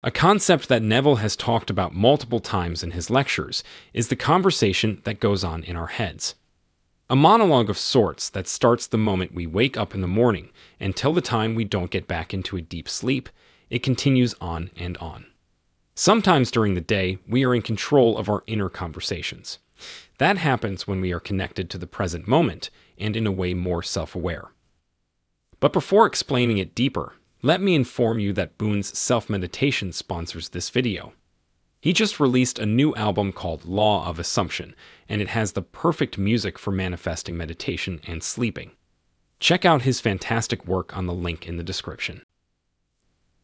A concept that Neville has talked about multiple times in his lectures is the conversation that goes on in our heads. A monologue of sorts that starts the moment we wake up in the morning until the time we don't get back into a deep sleep. It continues on and on. Sometimes during the day, we are in control of our inner conversations. That happens when we are connected to the present moment and in a way more self-aware. But before explaining it deeper, let me inform you that Boone's Self-Meditation sponsors this video. He just released a new album called Law of Assumption, and it has the perfect music for manifesting meditation and sleeping. Check out his fantastic work on the link in the description.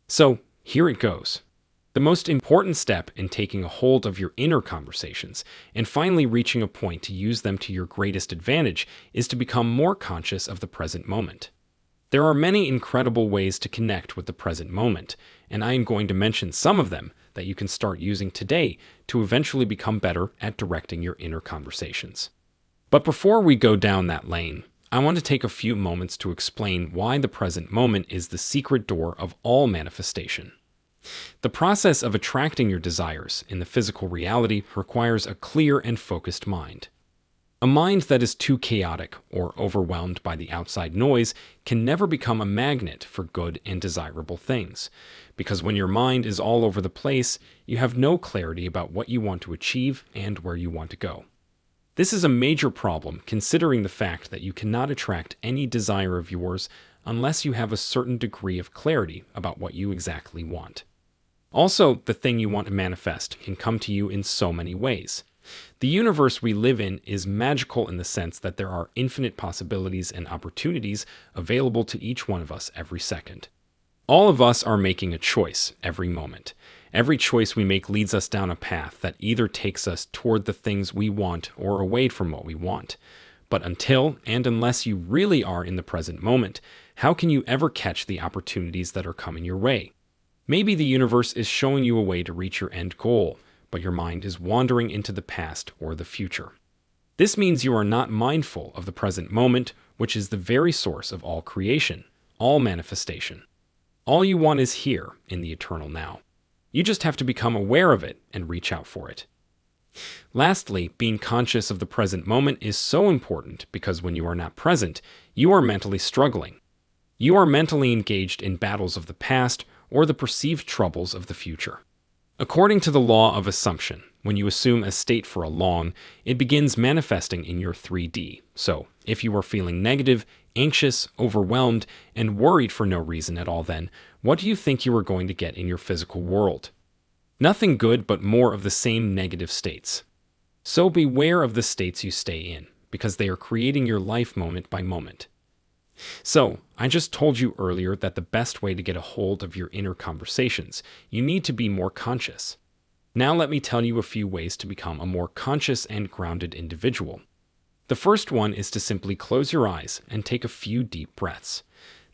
So, here it goes. The most important step in taking a hold of your inner conversations and finally reaching a point to use them to your greatest advantage is to become more conscious of the present moment. There are many incredible ways to connect with the present moment, and I am going to mention some of them that you can start using today to eventually become better at directing your inner conversations. But before we go down that lane, I want to take a few moments to explain why the present moment is the secret door of all manifestation. The process of attracting your desires in the physical reality requires a clear and focused mind. A mind that is too chaotic or overwhelmed by the outside noise can never become a magnet for good and desirable things, because when your mind is all over the place, you have no clarity about what you want to achieve and where you want to go. This is a major problem considering the fact that you cannot attract any desire of yours unless you have a certain degree of clarity about what you exactly want. Also, the thing you want to manifest can come to you in so many ways. The universe we live in is magical in the sense that there are infinite possibilities and opportunities available to each one of us every second. All of us are making a choice every moment. Every choice we make leads us down a path that either takes us toward the things we want or away from what we want. But until and unless you really are in the present moment, how can you ever catch the opportunities that are coming your way? Maybe the universe is showing you a way to reach your end goal, but your mind is wandering into the past or the future. This means you are not mindful of the present moment, which is the very source of all creation, all manifestation. All you want is here in the eternal now. You just have to become aware of it and reach out for it. Lastly, being conscious of the present moment is so important because when you are not present, you are mentally struggling. You are mentally engaged in battles of the past or the perceived troubles of the future. According to the law of assumption, when you assume a state for a long, it begins manifesting in your 3D. So, if you are feeling negative, anxious, overwhelmed, and worried for no reason at all, then what do you think you are going to get in your physical world? Nothing good, but more of the same negative states. So beware of the states you stay in, because they are creating your life moment by moment. So, I just told you earlier that the best way to get a hold of your inner conversations, you need to be more conscious. Now let me tell you a few ways to become a more conscious and grounded individual. The first one is to simply close your eyes and take a few deep breaths.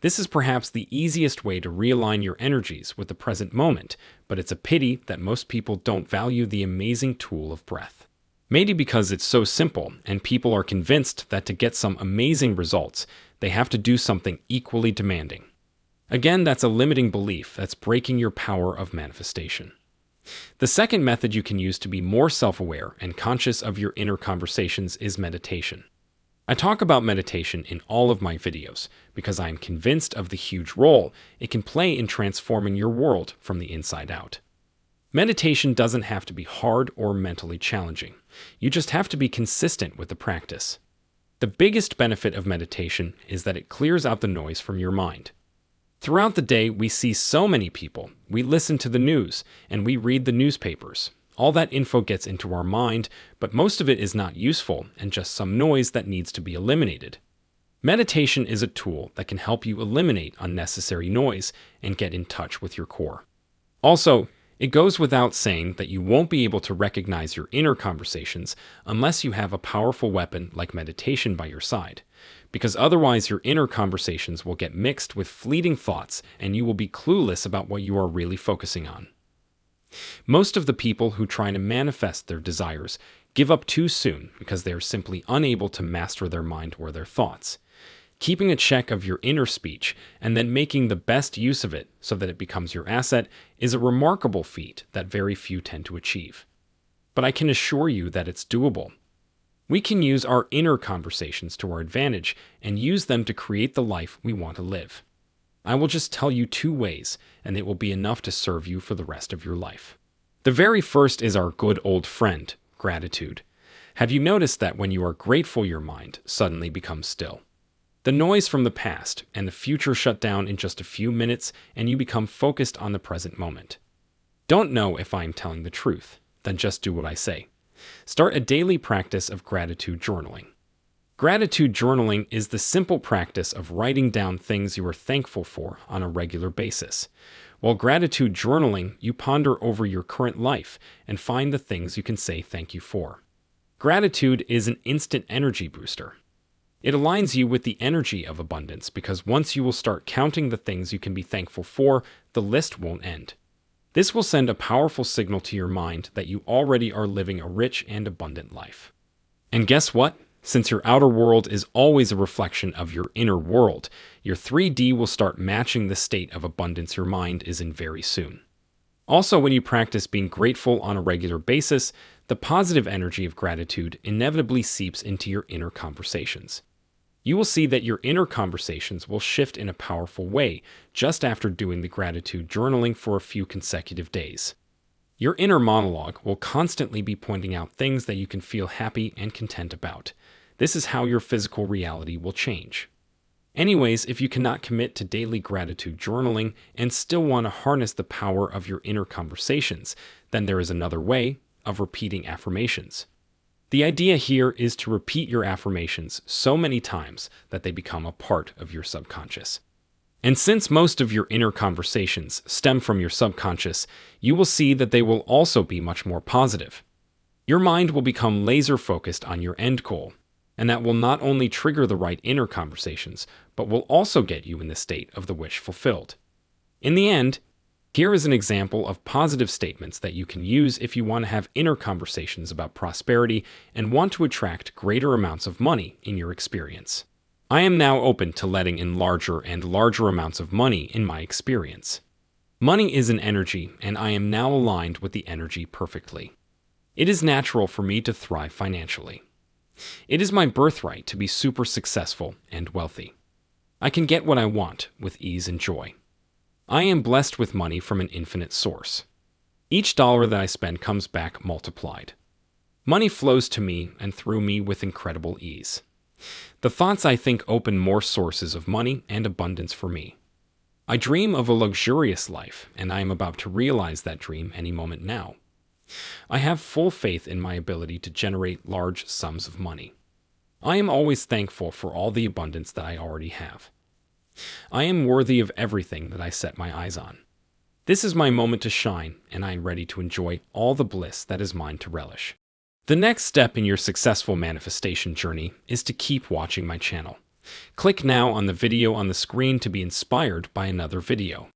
This is perhaps the easiest way to realign your energies with the present moment, but it's a pity that most people don't value the amazing tool of breath. Maybe because it's so simple and people are convinced that to get some amazing results, they have to do something equally demanding. Again, that's a limiting belief that's breaking your power of manifestation. The second method you can use to be more self-aware and conscious of your inner conversations is meditation. I talk about meditation in all of my videos because I am convinced of the huge role it can play in transforming your world from the inside out. Meditation doesn't have to be hard or mentally challenging. You just have to be consistent with the practice. The biggest benefit of meditation is that it clears out the noise from your mind. Throughout the day, we see so many people, we listen to the news, and we read the newspapers. All that info gets into our mind, but most of it is not useful and just some noise that needs to be eliminated. Meditation is a tool that can help you eliminate unnecessary noise and get in touch with your core. Also, it goes without saying that you won't be able to recognize your inner conversations unless you have a powerful weapon like meditation by your side, because otherwise your inner conversations will get mixed with fleeting thoughts and you will be clueless about what you are really focusing on. Most of the people who try to manifest their desires give up too soon because they are simply unable to master their mind or their thoughts. Keeping a check of your inner speech and then making the best use of it so that it becomes your asset is a remarkable feat that very few tend to achieve. But I can assure you that it's doable. We can use our inner conversations to our advantage and use them to create the life we want to live. I will just tell you 2 ways, and it will be enough to serve you for the rest of your life. The very first is our good old friend, gratitude. Have you noticed that when you are grateful, your mind suddenly becomes still? The noise from the past and the future shut down in just a few minutes, and you become focused on the present moment. Don't know if I'm telling the truth? Then just do what I say. Start a daily practice of gratitude journaling. Gratitude journaling is the simple practice of writing down things you are thankful for on a regular basis. While gratitude journaling, you ponder over your current life and find the things you can say thank you for. Gratitude is an instant energy booster. It aligns you with the energy of abundance because once you will start counting the things you can be thankful for, the list won't end. This will send a powerful signal to your mind that you already are living a rich and abundant life. And guess what? Since your outer world is always a reflection of your inner world, your 3D will start matching the state of abundance your mind is in very soon. Also, when you practice being grateful on a regular basis, the positive energy of gratitude inevitably seeps into your inner conversations. You will see that your inner conversations will shift in a powerful way just after doing the gratitude journaling for a few consecutive days. Your inner monologue will constantly be pointing out things that you can feel happy and content about. This is how your physical reality will change. Anyways, if you cannot commit to daily gratitude journaling and still want to harness the power of your inner conversations, then there is another way of repeating affirmations. The idea here is to repeat your affirmations so many times that they become a part of your subconscious. And since most of your inner conversations stem from your subconscious, you will see that they will also be much more positive. Your mind will become laser focused on your end goal, and that will not only trigger the right inner conversations, but will also get you in the state of the wish fulfilled. In the end, here is an example of positive statements that you can use if you want to have inner conversations about prosperity and want to attract greater amounts of money in your experience. I am now open to letting in larger and larger amounts of money in my experience. Money is an energy, and I am now aligned with the energy perfectly. It is natural for me to thrive financially. It is my birthright to be super successful and wealthy. I can get what I want with ease and joy. I am blessed with money from an infinite source. Each dollar that I spend comes back multiplied. Money flows to me and through me with incredible ease. The thoughts I think open more sources of money and abundance for me. I dream of a luxurious life, and I am about to realize that dream any moment now. I have full faith in my ability to generate large sums of money. I am always thankful for all the abundance that I already have. I am worthy of everything that I set my eyes on. This is my moment to shine, and I am ready to enjoy all the bliss that is mine to relish. The next step in your successful manifestation journey is to keep watching my channel. Click now on the video on the screen to be inspired by another video.